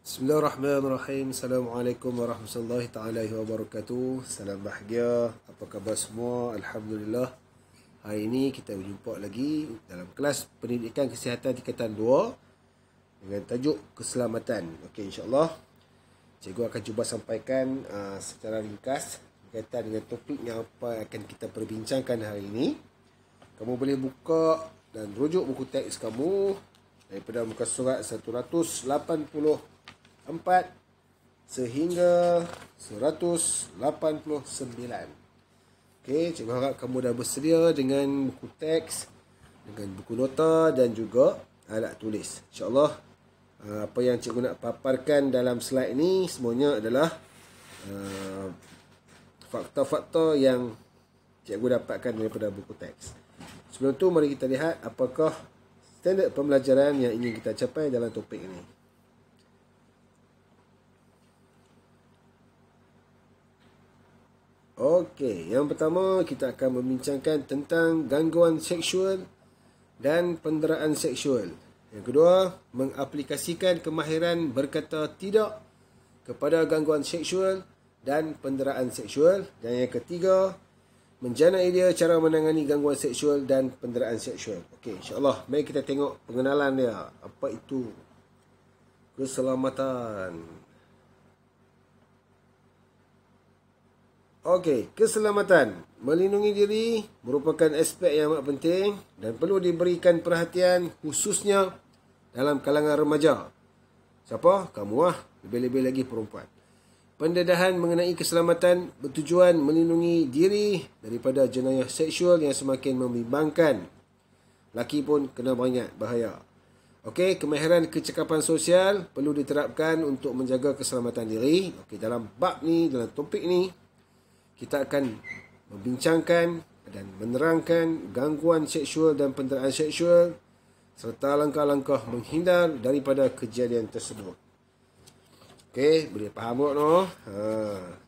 Bismillahirrahmanirrahim. Assalamualaikum warahmatullahi taala wabarakatuh. Salam bahagia. Apa khabar semua? Alhamdulillah. Hari ini kita berjumpa lagi dalam kelas pendidikan kesihatan tingkatan 2 dengan tajuk keselamatan. Okey, insya-Allah cikgu akan cuba sampaikan secara ringkas berkaitan dengan topik yang apa akan kita perbincangkan hari ini. Kamu boleh buka dan rujuk buku teks kamu daripada muka surat 184 sehingga 189. Okey, cikgu harap kamu dah bersedia dengan buku teks, dengan buku nota dan juga alat tulis. InsyaAllah apa yang cikgu nak paparkan dalam slide ini semuanya adalah fakta-fakta yang cikgu dapatkan daripada buku teks. Sebelum tu mari kita lihat apakah standard pembelajaran yang ingin kita capai dalam topik ini. Okey, yang pertama kita akan membincangkan tentang gangguan seksual dan penderaan seksual. Yang kedua, mengaplikasikan kemahiran berkata tidak kepada gangguan seksual dan penderaan seksual. Dan yang ketiga, menjana idea cara menangani gangguan seksual dan penderaan seksual. Okey, insya-Allah mari kita tengok pengenalan dia. Apa itu keselamatan? Okey, keselamatan. Melindungi diri merupakan aspek yang amat penting dan perlu diberikan perhatian khususnya dalam kalangan remaja. Siapa? Kamu lah. Lebih-lebih lagi perempuan. Pendedahan mengenai keselamatan bertujuan melindungi diri daripada jenayah seksual yang semakin membimbangkan. Laki pun kena beringat bahaya. Okey, kemahiran kecakapan sosial perlu diterapkan untuk menjaga keselamatan diri. Okey, dalam bab ni, dalam topik ni, kita akan membincangkan dan menerangkan gangguan seksual dan penderaan seksual serta langkah-langkah menghindar daripada kejadian tersebut. Okey, boleh faham tak no?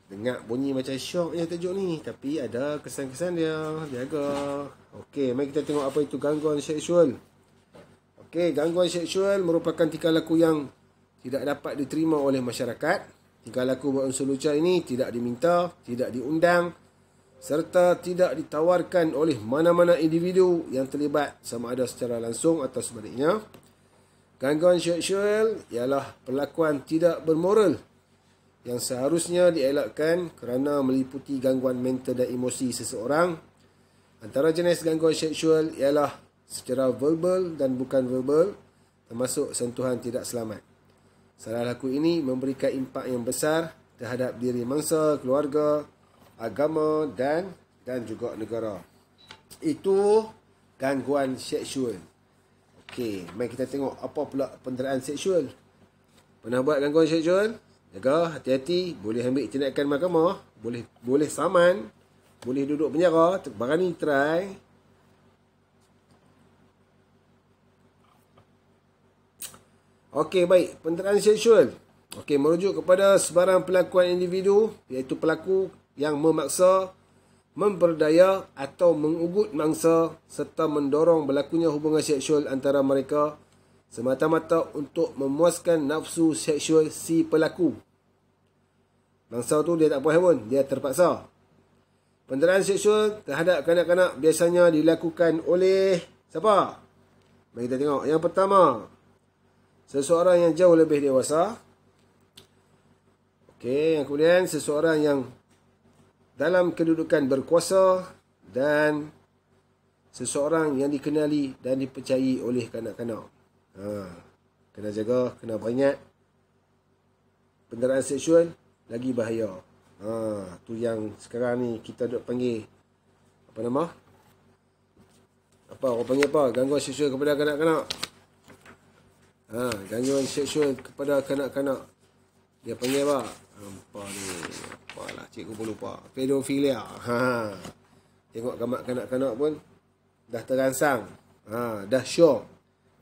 Dengar bunyi macam syoknya tajuk ni, tapi ada kesan-kesan dia. Jaga. Okey, mari kita tengok apa itu gangguan seksual. Okey, gangguan seksual merupakan tingkah laku yang tidak dapat diterima oleh masyarakat. Tingkah laku berunsur lucah ini tidak diminta, tidak diundang serta tidak ditawarkan oleh mana-mana individu yang terlibat sama ada secara langsung atau sebaliknya. Gangguan seksual ialah perlakuan tidak bermoral yang seharusnya dielakkan kerana meliputi gangguan mental dan emosi seseorang. Antara jenis gangguan seksual ialah secara verbal dan bukan verbal, termasuk sentuhan tidak selamat. Salah laku ini memberikan impak yang besar terhadap diri mangsa, keluarga, agama dan juga negara. Itu gangguan seksual. Okey, mari kita tengok apa pula penderaan seksual. Pernah buat gangguan seksual? Jaga, hati-hati. Boleh ambil tindakan mahkamah, boleh saman, boleh duduk penjara. Berani try. Okey, baik. Penderaan seksual. Okey, merujuk kepada sebarang pelakuan individu, iaitu pelaku yang memaksa, memperdaya atau mengugut mangsa serta mendorong berlakunya hubungan seksual antara mereka semata-mata untuk memuaskan nafsu seksual si pelaku. Mangsa tu dia tak puas pun, dia terpaksa. Penderaan seksual terhadap kanak-kanak biasanya dilakukan oleh siapa? Mari kita tengok. Yang pertama, seseorang yang jauh lebih dewasa. Okey, yang kemudian seseorang yang dalam kedudukan berkuasa dan seseorang yang dikenali dan dipercayai oleh kanak-kanak. Kena jaga, kena beringat. Penderaan seksual lagi bahaya. Tu yang sekarang ni kita duk panggil apa nama? Apa orang panggil apa? Gangguan seksual kepada kanak-kanak. Gangguan seksual kepada kanak-kanak. Dia panggil apa? Apa ni? Apalah, cikgu pun lupa. Pedofilia. Tengok gambar kanak-kanak pun dah terangsang. Dah syok.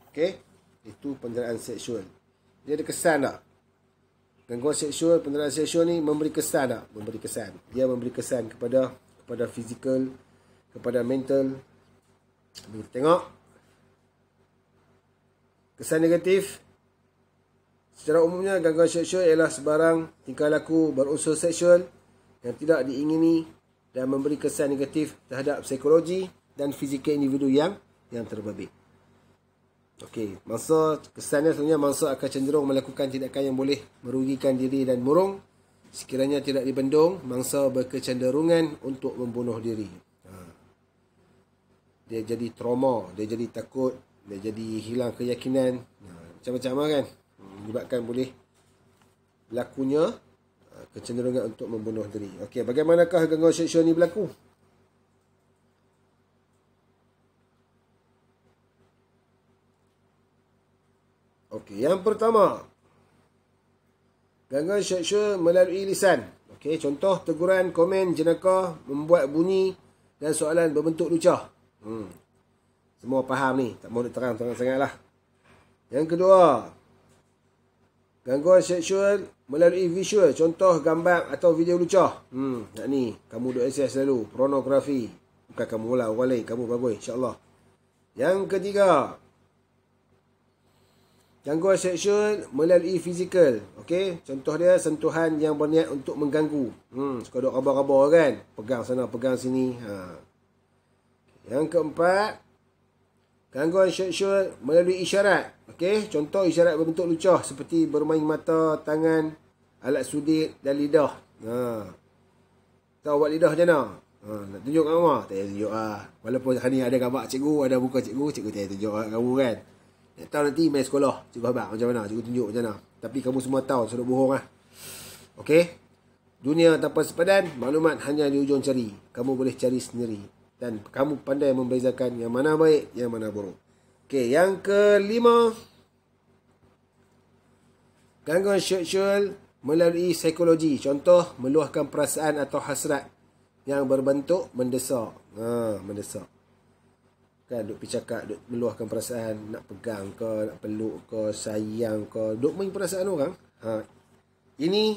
Okey? Itu penderaan seksual. Dia ada kesan tak? Gangguan seksual, penderaan seksual ni memberi kesan tak? Memberi kesan. Dia memberi kesan kepada fizikal, kepada mental. Kita tengok. Kesan negatif Secara umumnya, gangguan seksual ialah sebarang tingkah laku berunsur seksual yang tidak diingini dan memberi kesan negatif terhadap psikologi dan fizikal individu yang terbabit. Okey, mangsa kesannya sebenarnya mangsa akan cenderung melakukan tindakan yang boleh merugikan diri dan murung. Sekiranya tidak dibendung, mangsa berkecenderungan untuk membunuh diri. Dia jadi trauma, dia jadi takut, dia jadi hilang keyakinan. Macam-macam kan. Menyebabkan boleh berlakunya kecenderungan untuk membunuh diri. Okey, bagaimanakah gangguan seksual ni berlaku? Okey, yang pertama, gangguan seksual melalui lisan. Okey, contoh teguran, komen, jenaka, membuat bunyi dan soalan berbentuk lucah. Semua faham ni, tak mahu terang-terang sangatlah. Yang kedua, gangguan seksual melalui visual, contoh gambar atau video lucah. Nak ni, kamu duk akses selalu, pornografi. Bukan kamu lah, orang lain, kamu bagus, insya-Allah. Yang ketiga, gangguan seksual melalui fizikal. Okey, contoh dia sentuhan yang berniat untuk mengganggu. Suka duk raba-raba kan, pegang sana, pegang sini. Yang keempat, gangguan seksual melalui isyarat. Okey, contoh isyarat berbentuk lucah seperti bermain mata, tangan, alat sudir dan lidah. Tahu buat lidah macam mana? Nak tunjuk kat rumah? Tak payah tunjuk lah. Walaupun hari ni ada gambar cikgu, ada muka cikgu, cikgu tak payah tunjuk kat kamu kan. Tak tahu nanti main sekolah, cikgu abang macam mana, cikgu tunjuk macam mana. Tapi kamu semua tahu, sudah bohong lah. Okey, dunia tanpa sepadan, maklumat hanya di ujung jari. Kamu boleh cari sendiri. Dan kamu pandai membezakan yang mana baik, yang mana buruk. Okey, yang kelima, gangguan seksual melalui psikologi. Contoh, meluahkan perasaan atau hasrat yang berbentuk mendesak. Mendesak. Kan, duk pergi cakap, duk meluahkan perasaan, nak pegang ke, nak peluk ke, sayang ke, duk main perasaan orang. Ini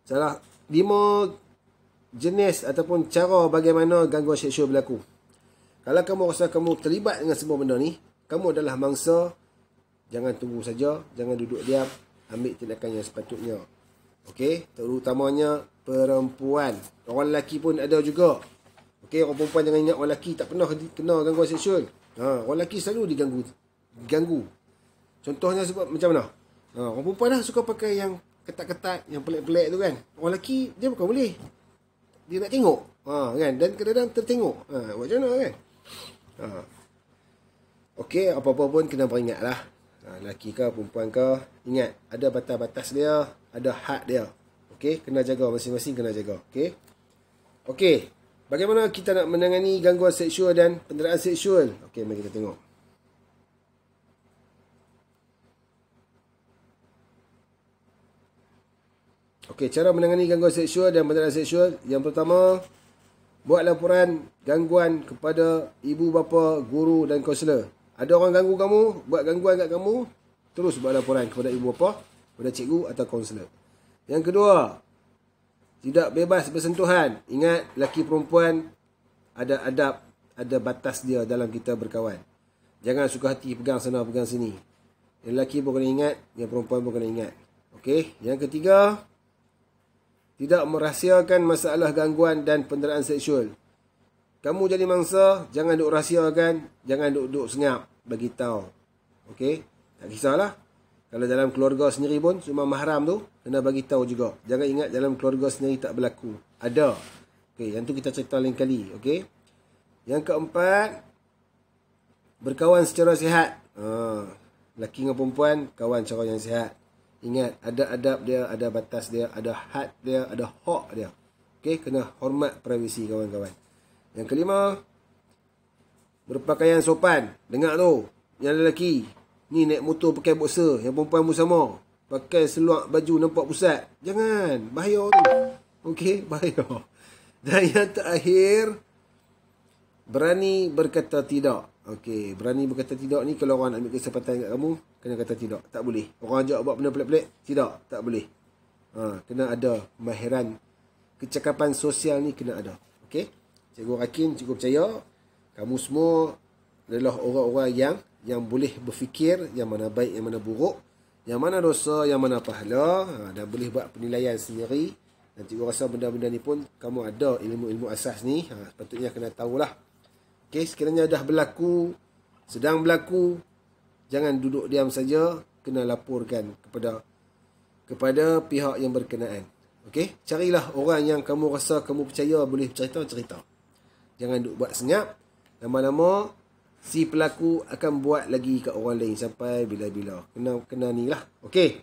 salah 5 jenis ataupun cara bagaimana gangguan seksual berlaku. Kalau kamu rasa kamu terlibat dengan semua benda ni, kamu adalah mangsa, jangan tunggu saja, jangan duduk diam, ambil tindakan yang sepatutnya. Okey, terutamanya perempuan. Orang lelaki pun ada juga. Okey, orang perempuan jangan ingat orang lelaki tak pernah kena gangguan seksual. Orang lelaki selalu diganggu. Contohnya sebab macam mana? Orang perempuan dah suka pakai yang ketat-ketat, yang pelik-pelik tu kan. Orang lelaki dia bukan boleh. Dia nak tengok. Kan? Dan kadang-kadang tertengok. Macam mana kan? Okey, apa-apa pun kena peringatlah. Lelaki ke, perempuan ke, ingat, ada batas-batas dia, ada had dia. Okey, kena jaga, masing-masing kena jaga. Okey, bagaimana kita nak menangani gangguan seksual dan penderaan seksual? Okey, mari kita tengok. Okey, cara menangani gangguan seksual dan penderaan seksual. Yang pertama, buat laporan gangguan kepada ibu bapa, guru dan kaunselor. Ada orang ganggu kamu, buat gangguan kat kamu, terus buat laporan kepada ibu bapa, kepada cikgu atau kaunselor. Yang kedua, tidak bebas bersentuhan. Ingat, lelaki perempuan ada adab, ada batas dia dalam kita berkawan. Jangan suka hati pegang sana, pegang sini. Yang lelaki pun kena ingat, yang perempuan pun kena ingat. Okey, yang ketiga, tidak merahsiakan masalah gangguan dan penderaan seksual. Kamu jadi mangsa, jangan duk rahsiakan, jangan duk senyap, bagi tahu. Okey? Tak kisahlah. Kalau dalam keluarga sendiri pun, semua mahram tu, kena bagi tahu juga. Jangan ingat dalam keluarga sendiri tak berlaku. Ada. Okey, yang tu kita cerita lain kali. Okey? Yang keempat, berkawan secara sihat. Lelaki dengan perempuan, kawan cara yang sihat. Ingat, ada adab dia, ada batas dia, ada had dia, ada hak dia. Okey, kena hormat privasi kawan-kawan. Yang kelima, berpakaian sopan. Dengar tu, yang lelaki ni naik motor pakai boxer, yang perempuan pun sama. Pakai seluar baju nampak pusat. Jangan, bahaya tu. Okey, bahaya. Dan yang terakhir, berani berkata tidak. Okey, berani berkata tidak ni kalau orang nak ambil kesempatan kat kamu, kena kata tidak. Tak boleh. Orang ajak buat benda pelik-pelik, tidak, tak boleh. Kena ada mahiran kecakapan sosial ni kena ada. Okey? Cikgu yakin, cikgu percaya kamu semua adalah orang-orang yang boleh berfikir yang mana baik, yang mana buruk, yang mana dosa, yang mana pahala, dan boleh buat penilaian sendiri. Dan cikgu rasa benda-benda ni pun kamu ada ilmu-ilmu asas ni, sepatutnya kena tahulah. Okey, sekiranya dah berlaku, sedang berlaku, jangan duduk diam saja, kena laporkan kepada pihak yang berkenaan. Okey, carilah orang yang kamu rasa kamu percaya boleh cerita. Jangan duk buat senyap. Lama-lama si pelaku akan buat lagi kat orang lain sampai bila-bila. Kena ni lah. Okey.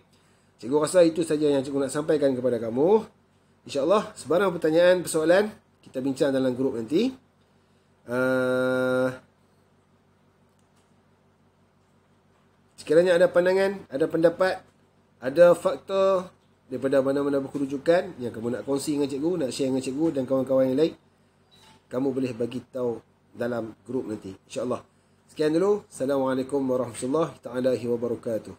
Cikgu rasa itu saja yang cikgu nak sampaikan kepada kamu. InsyaAllah, sebarang pertanyaan, persoalan, kita bincang dalam grup nanti. Sekiranya ada pandangan, ada pendapat, ada fakta daripada mana-mana buku rujukan yang kamu nak kongsi dengan cikgu, nak share dengan cikgu dan kawan-kawan yang lain, kamu boleh bagi tahu dalam grup nanti. InsyaAllah. Sekian dulu. Assalamualaikum warahmatullahi wabarakatuh.